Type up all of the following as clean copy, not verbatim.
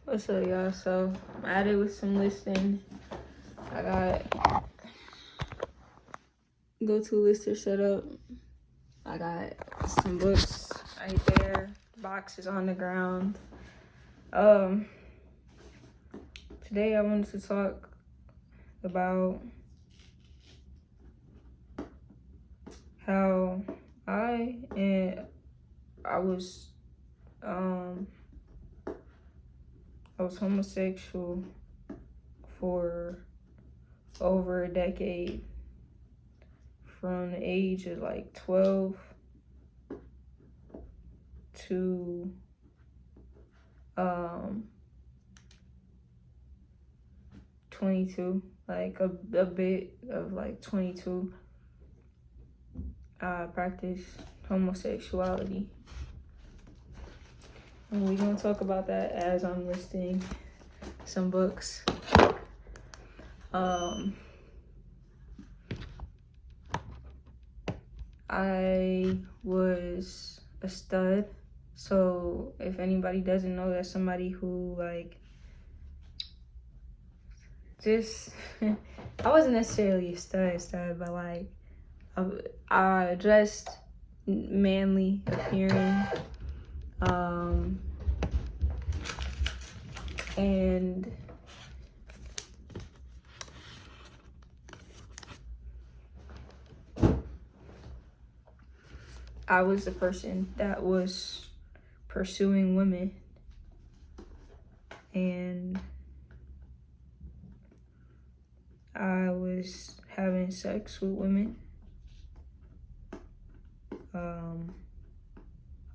What's up, y'all? So I'm at it with some listing. I got go-to lister set up. I got some books right there. Boxes on the ground. Today I wanted to talk about how I was homosexual for over a decade, from the age of like 12 to 22, like a bit of like 22. I practice homosexuality, and we're gonna talk about that as I'm listing some books. I was a stud, so if anybody doesn't know, that's somebody who like just I wasn't necessarily a stud, but like I dressed manly appearing, and I was the person that was pursuing women, and I was having sex with women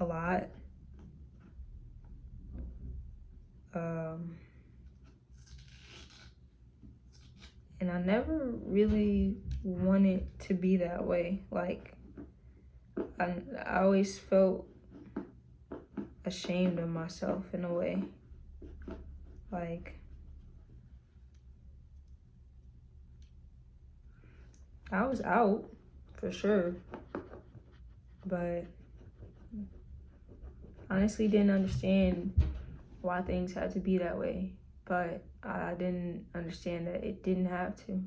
a lot. And I never really wanted to be that way. Like, I always felt ashamed of myself in a way. Like, I was out for sure, but honestly didn't understand why things had to be that way. But I didn't understand that it didn't have to.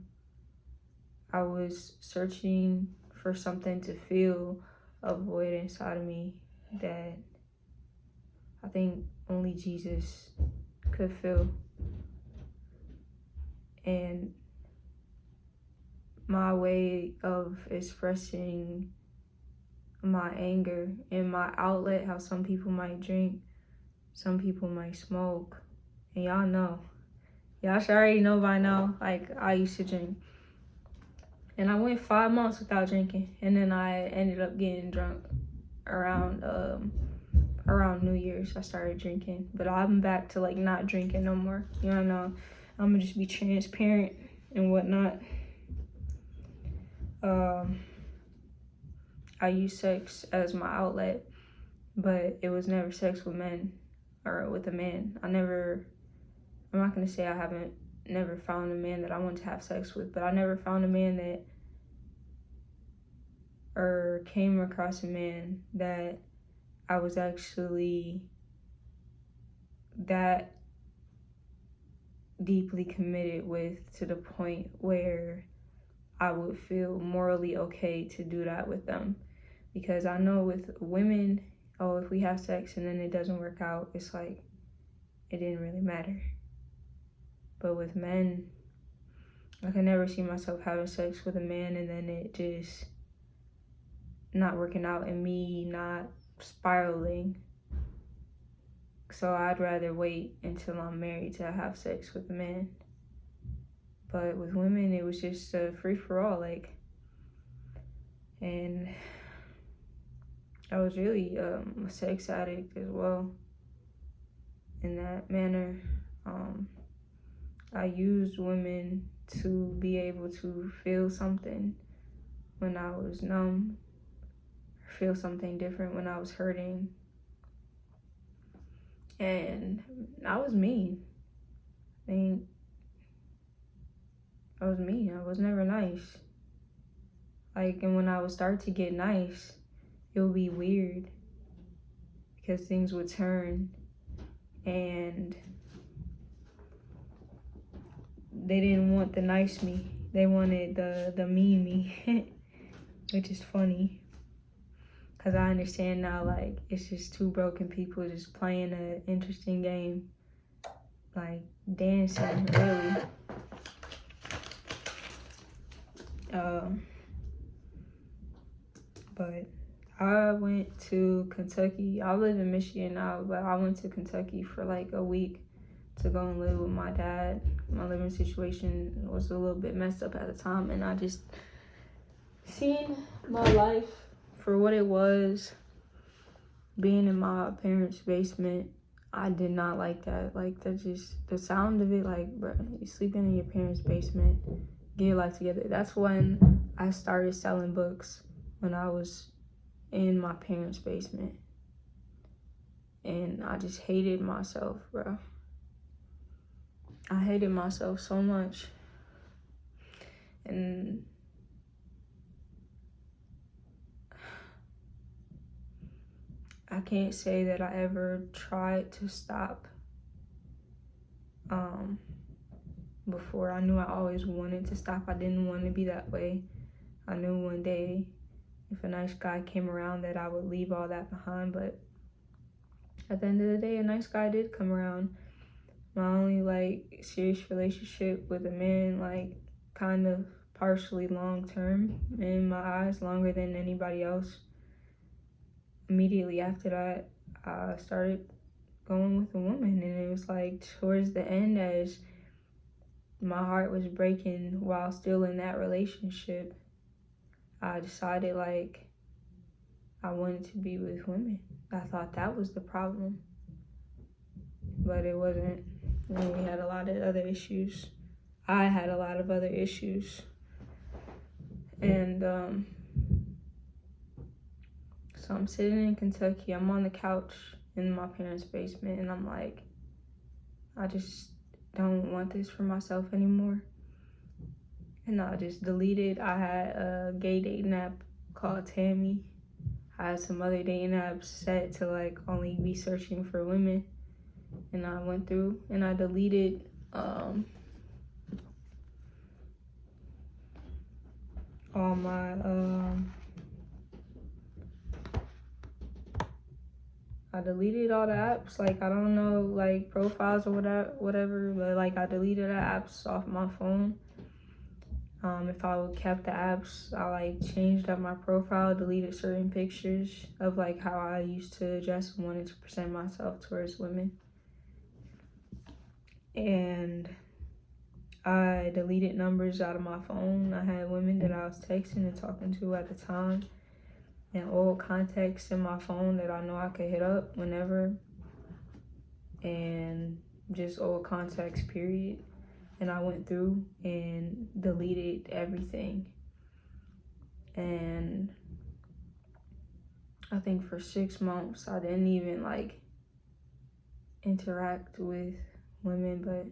I was searching for something to fill a void inside of me that I think only Jesus could fill. And my way of expressing my anger and my outlet, how some people might drink, some people might smoke, and y'all should already know by now, like, I used to drink, and I went 5 months without drinking, and then I ended up getting drunk around New Year's. I started drinking, but I'm back to like not drinking no more. I'm gonna just be transparent and whatnot. I use sex as my outlet, but it was never sex with men or with a man. I'm not gonna say I haven't never found a man that I want to have sex with, but I never found a man or came across a man that I was actually that deeply committed with, to the point where I would feel morally okay to do that with them. Because I know with women, if we have sex and then it doesn't work out, it's like it didn't really matter. But with men, I can never see myself having sex with a man and then it just not working out and me not spiraling. So I'd rather wait until I'm married to have sex with a man. But with women, it was just a free-for-all, like. And I was really a sex addict as well in that manner. I used women to be able to feel something when I was numb, or feel something different when I was hurting. And I was mean. I was mean. I was never nice. Like, and when I would start to get nice, it would be weird because things would turn and they didn't want the nice me. They wanted the mean me, which is funny. Because I understand now, like, it's just two broken people just playing an interesting game. Like, dancing, really. But I went to Kentucky. I live in Michigan now, but I went to Kentucky for like a week to go and live with my dad. My living situation was a little bit messed up at the time, and I just seen my life for what it was. Being in my parents' basement, I did not like that. Like, the sound of it, like, bro, you sleeping in your parents' basement, get your life together. That's when I started selling books, when I was in my parents' basement. And I just hated myself, bro. I hated myself so much. And I can't say that I ever tried to stop. Before, I knew I always wanted to stop. I didn't want to be that way. I knew one day if a nice guy came around that I would leave all that behind, but at the end of the day, a nice guy did come around. My only, like, serious relationship with a man, like, kind of partially long-term in my eyes, longer than anybody else. Immediately after that, I started going with a woman, and it was like towards the end, as my heart was breaking while still in that relationship, I decided, like, I wanted to be with women. I thought that was the problem, but it wasn't. And we had a lot of other issues. I had a lot of other issues. And so I'm sitting in Kentucky. I'm on the couch in my parents' basement, and I'm like, I just don't want this for myself anymore. And I just deleted. I had a gay dating app called Tammy. I had some other dating apps set to, like, only be searching for women. And I went through and I deleted all my I deleted all the apps. Like, I don't know, like, profiles or whatever, but, like, I deleted the apps off my phone. If I would kept the apps, I, like, changed up my profile, deleted certain pictures of, like, how I used to dress and wanted to present myself towards women. And I deleted numbers out of my phone. I had women that I was texting and talking to at the time, and old contacts in my phone that I know I could hit up whenever, and just old contacts, period. And I went through and deleted everything. And I think for 6 months, I didn't even, like, interact with women. But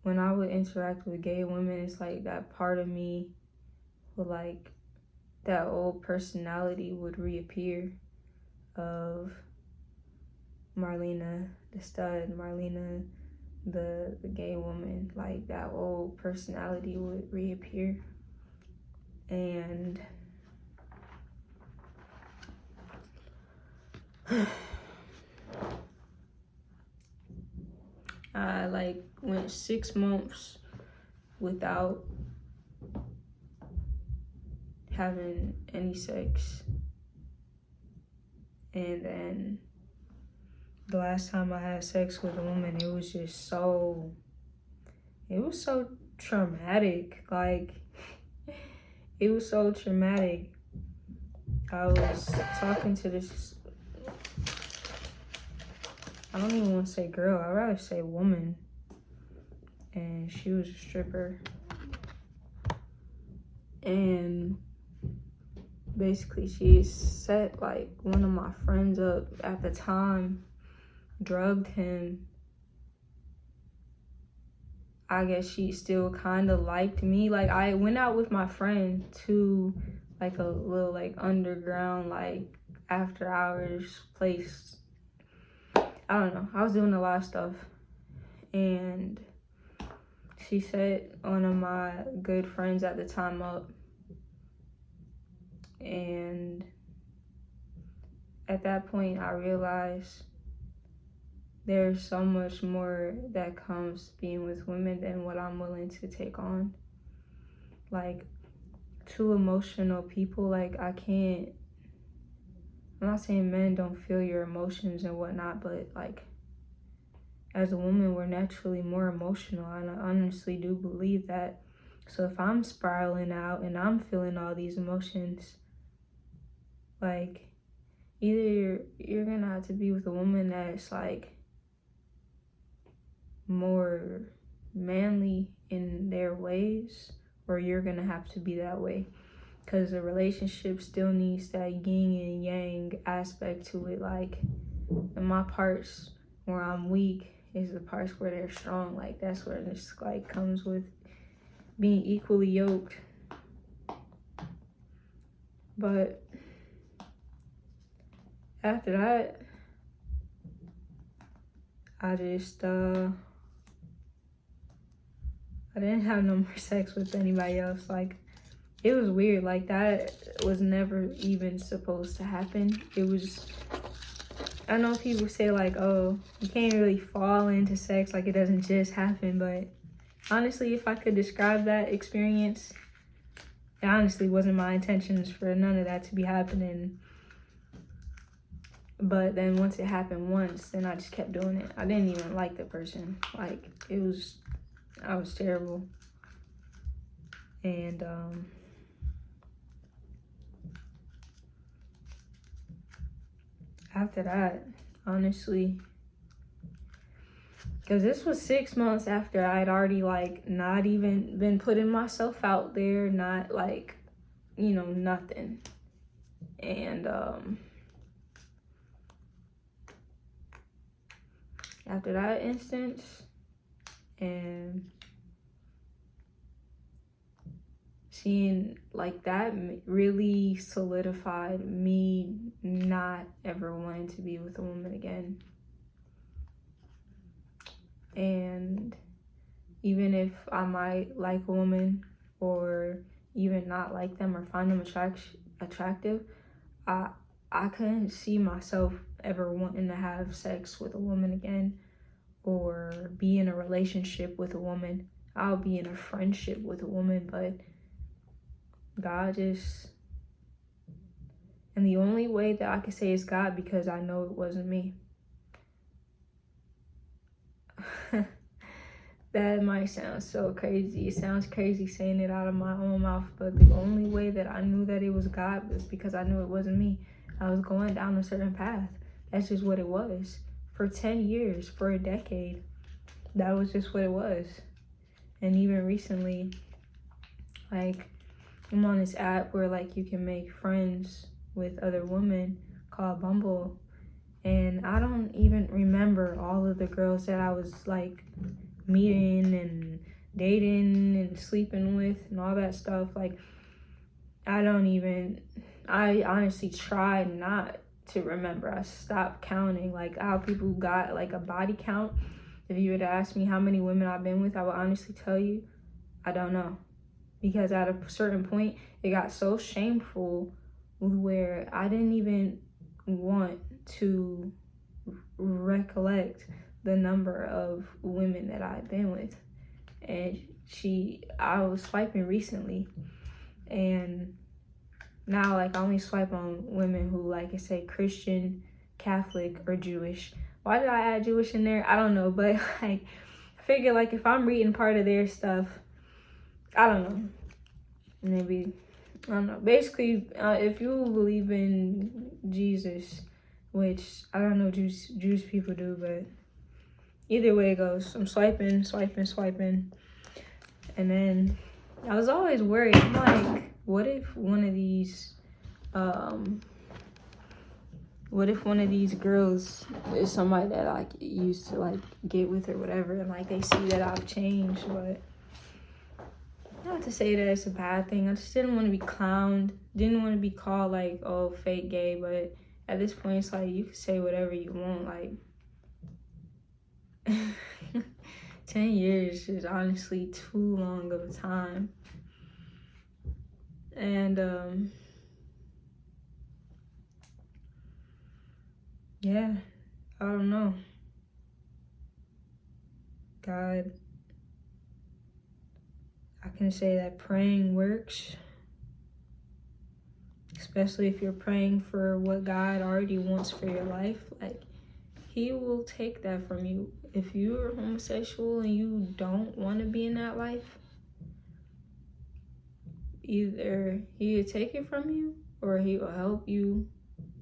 when I would interact with gay women, it's like that part of me would, like, that old personality would reappear of Marlena the stud, Marlena the gay woman. Like, that old personality would reappear. And I, like, went 6 months without having any sex. And then the last time I had sex with a woman, it was so traumatic. Like, it was so traumatic. I was talking to this, I don't even want to say girl, I'd rather say woman. And she was a stripper. And basically she set, like, one of my friends up at the time, drugged him. I guess she still kind of liked me. Like, I went out with my friend to, like, a little, like, underground, like, after hours place. I don't know. I was doing a lot of stuff. And she set one of my good friends at the time up, and at that point I realized there's so much more that comes being with women than what I'm willing to take on. Like, two emotional people, like, I'm not saying men don't feel your emotions and whatnot, but like, as a woman, we're naturally more emotional, and I honestly do believe that. So if I'm spiraling out and I'm feeling all these emotions, like, either you're gonna have to be with a woman that's like more manly in their ways, or you're gonna have to be that way, because the relationship still needs that yin and yang aspect to it. Like, in my parts where I'm weak is the parts where they're strong. Like, that's where this like comes with being equally yoked. But after that, I just I didn't have no more sex with anybody else. Like, it was weird. Like, that was never even supposed to happen. It was, I know people say like, oh, you can't really fall into sex, like it doesn't just happen, but honestly, if I could describe that experience, it honestly wasn't my intentions for none of that to be happening. But then once it happened once, then I just kept doing it. I didn't even like the person. Like, I was terrible. And after that, honestly, because this was 6 months after I'd already like not even been putting myself out there, not like, nothing. And after that instance, and seeing like that really solidified me not ever wanting to be with a woman again. And even if I might like a woman, or even not like them or find them attractive, I couldn't see myself ever wanting to have sex with a woman again, or be in a relationship with a woman. I'll be in a friendship with a woman, but God just, and the only way that I can say is God, because I know it wasn't me. That might sound so crazy. It sounds crazy saying it out of my own mouth, but the only way that I knew that it was God was because I knew it wasn't me. I was going down a certain path. That's just what it was. For 10 years, for a decade, that was just what it was. And even recently, like, I'm on this app where like you can make friends with other women called Bumble, and I don't even remember all of the girls that I was like meeting and dating and sleeping with and all that stuff. Like, I honestly tried not to remember. I stopped counting, like how people got like a body count. If you were to ask me how many women I've been with, I would honestly tell you, I don't know. Because at a certain point, it got so shameful where I didn't even want to recollect the number of women that I've been with. And I was swiping recently, and now like I only swipe on women who, like I say, Christian, Catholic, or Jewish. Why did I add Jewish in there? I don't know, but like, I figure like if I'm reading part of their stuff, I don't know, maybe, I don't know. Basically, if you believe in Jesus, which I don't know Jewish people do, but either way it goes, I'm swiping, and then I was always worried. I'm like, what if one of these girls is somebody that like used to like get with or whatever, and like they see that I've changed. But not to say that it's a bad thing. I just didn't want to be clowned. Didn't want to be called like, oh, fake gay. But at this point, it's like you can say whatever you want. Like, 10 years is honestly too long of a time. And yeah, I don't know. God, I can say that praying works, especially if you're praying for what God already wants for your life. Like, He will take that from you. If you're homosexual and you don't want to be in that life, either He will take it from you or He will help you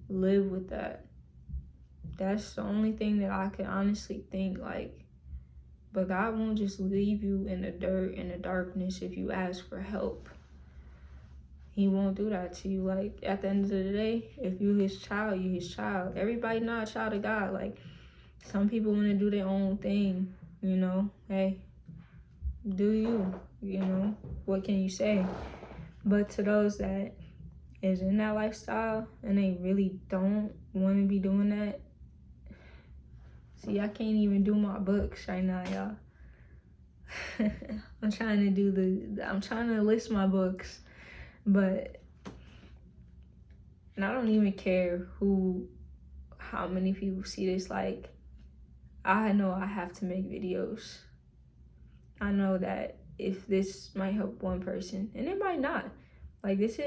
live with that. That's the only thing that I can honestly think, like. But God won't just leave you in the dirt, in the darkness, if you ask for help. He won't do that to you. Like, at the end of the day, if you His child, you His child. Everybody not a child of God. Like, some people want to do their own thing, you know. Hey, do you know. What can you say? But to those that is in that lifestyle and they really don't want to be doing that, see, I can't even do my books right now, y'all. I'm trying to list my books, but, and I don't even care how many people see this. Like, I know I have to make videos. I know that if this might help one person, and it might not. Like, this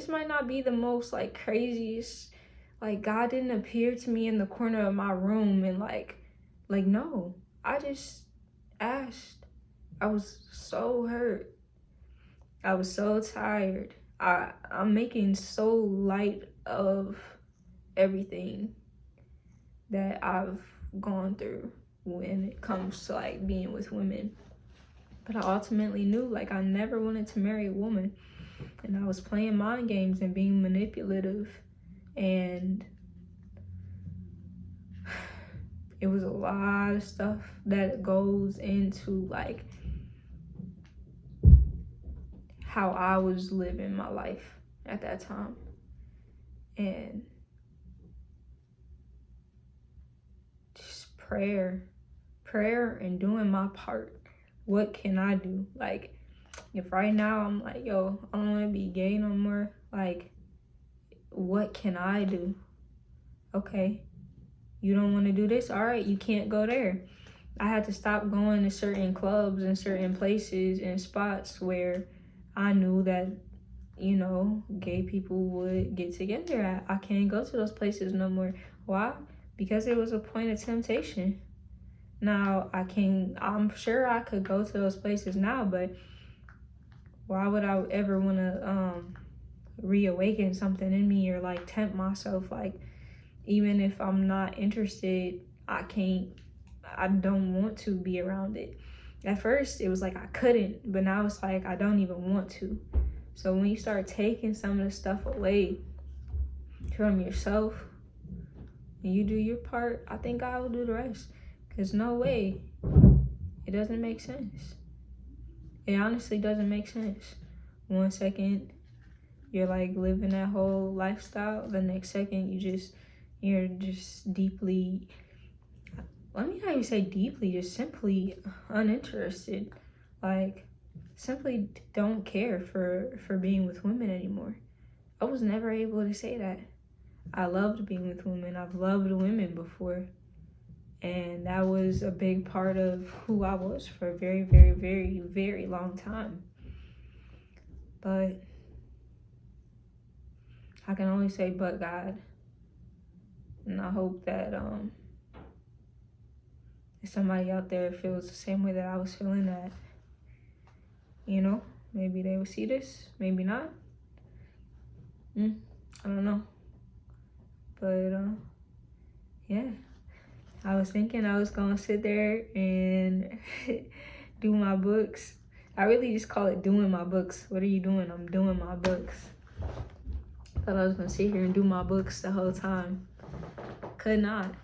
might not be the most, like, craziest, like, God didn't appear to me in the corner of my room and, like, no. I just asked. I was so hurt. I was so tired. I'm making so light of everything that I've gone through when it comes to, like, being with women. But I ultimately knew, like, I never wanted to marry a woman. And I was playing mind games and being manipulative. And it was a lot of stuff that goes into, like, how I was living my life at that time. And just prayer and doing my part. What can I do? Like, if right now I'm like, yo, I don't want to be gay no more, like, what can I do? Okay, you don't want to do this? All right, you can't go there. I had to stop going to certain clubs and certain places and spots where I knew that, you know, gay people would get together at. I can't go to those places no more. Why? Because it was a point of temptation. Now, I'm sure I could go to those places now, but why would I ever want to reawaken something in me or, like, tempt myself? Like, even if I'm not interested, I don't want to be around it. At first, it was like I couldn't, but now it's like I don't even want to. So when you start taking some of the stuff away from yourself and you do your part, I think God will do the rest. Because no way, it doesn't make sense. It honestly doesn't make sense. 1 second, you're, like, living that whole lifestyle. The next second, you're just deeply, let me not even say deeply, just simply uninterested. Like, simply don't care for being with women anymore. I was never able to say that. I loved being with women. I've loved women before. And that was a big part of who I was for a very, very, very, very long time. But I can only say but God. And I hope that if somebody out there feels the same way that I was feeling, that, you know, maybe they will see this, maybe not. I don't know. But yeah, I was thinking I was gonna sit there and do my books. I really just call it doing my books. What are you doing? I'm doing my books. Thought I was gonna sit here and do my books the whole time. Cannot.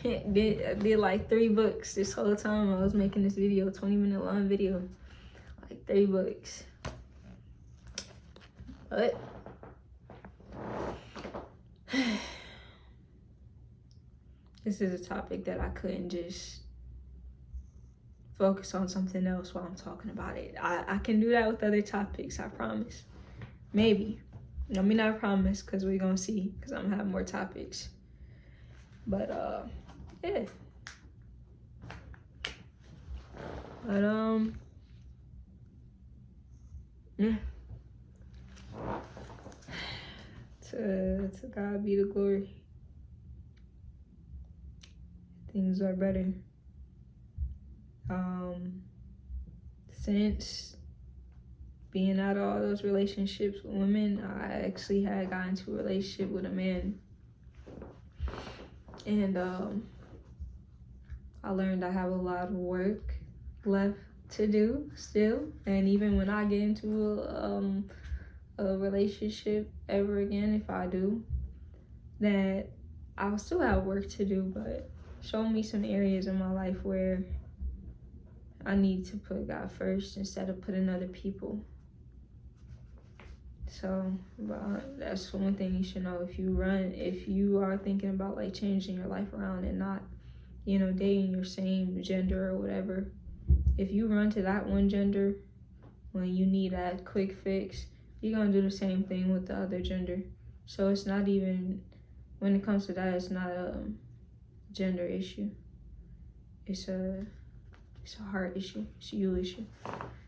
did like 3 books this whole time I was making this video, 20-minute long video. Like 3 books. But this is a topic that I couldn't just focus on something else while I'm talking about it. I can do that with other topics, I promise. Maybe. I mean, I promise, because we're going to see, because I'm going to have more topics. But, yeah. But, yeah. To God be the glory. Things are better. Since being out of all those relationships with women, I actually had gotten into a relationship with a man. And I learned I have a lot of work left to do still. And even when I get into a relationship ever again, if I do, that I'll still have work to do, but show me some areas in my life where I need to put God first instead of putting other people. So, but that's one thing you should know. If you are thinking about like changing your life around and not, dating your same gender or whatever, if you run to that one gender when you need that quick fix, you're gonna do the same thing with the other gender. So it's not even, when it comes to that, it's not a gender issue. It's a heart issue. It's a you issue.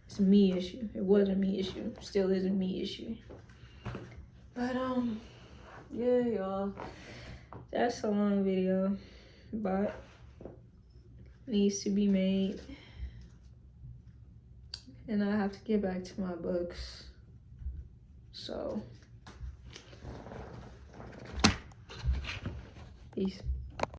It's a me issue. It was a me issue. Still is a me issue. But yeah, y'all. That's a long video, but needs to be made. And I have to get back to my books. So, peace.